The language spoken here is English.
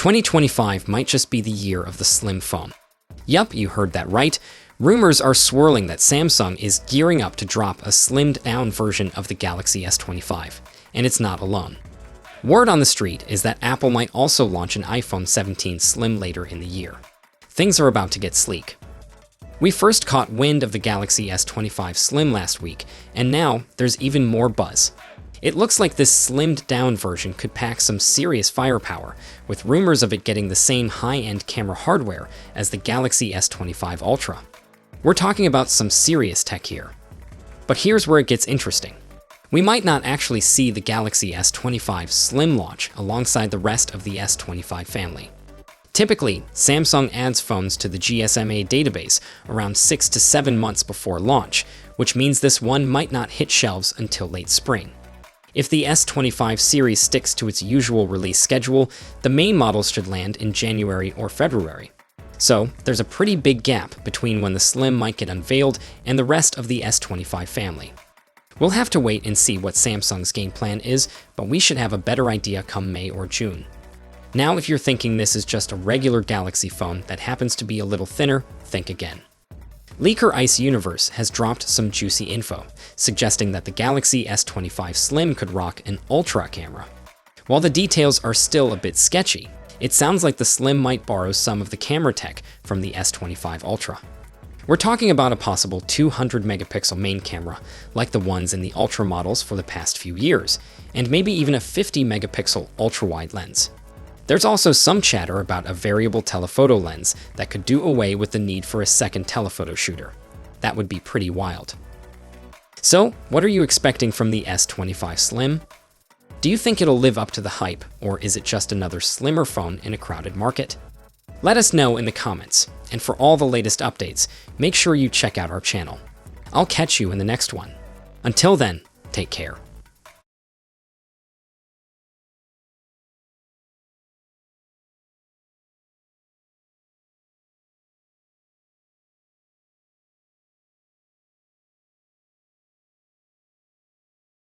2025 might just be the year of the slim phone. Yup, you heard that right. Rumors are swirling that Samsung is gearing up to drop a slimmed-down version of the Galaxy S25, and it's not alone. Word on the street is that Apple might also launch an iPhone 17 Slim later in the year. Things are about to get sleek. We first caught wind of the Galaxy S25 Slim last week, and now there's even more buzz. It looks like this slimmed-down version could pack some serious firepower, with rumors of it getting the same high-end camera hardware as the Galaxy S25 Ultra. We're talking about some serious tech here. But here's where it gets interesting. We might not actually see the Galaxy S25 Slim launch alongside the rest of the S25 family. Typically, Samsung adds phones to the GSMA database around 6 to 7 months before launch, which means this one might not hit shelves until late spring. If the S25 series sticks to its usual release schedule, the main models should land in January or February. So, there's a pretty big gap between when the Slim might get unveiled and the rest of the S25 family. We'll have to wait and see what Samsung's game plan is, but we should have a better idea come May or June. Now, if you're thinking this is just a regular Galaxy phone that happens to be a little thinner, think again. Leaker Ice Universe has dropped some juicy info, suggesting that the Galaxy S25 Slim could rock an Ultra camera. While the details are still a bit sketchy, it sounds like the Slim might borrow some of the camera tech from the S25 Ultra. We're talking about a possible 200-megapixel main camera, like the ones in the Ultra models for the past few years, and maybe even a 50-megapixel ultra-wide lens. There's also some chatter about a variable telephoto lens that could do away with the need for a second telephoto shooter. That would be pretty wild. So, what are you expecting from the S25 Slim? Do you think it'll live up to the hype, or is it just another slimmer phone in a crowded market? Let us know in the comments, and for all the latest updates, make sure you check out our channel. I'll catch you in the next one. Until then, take care.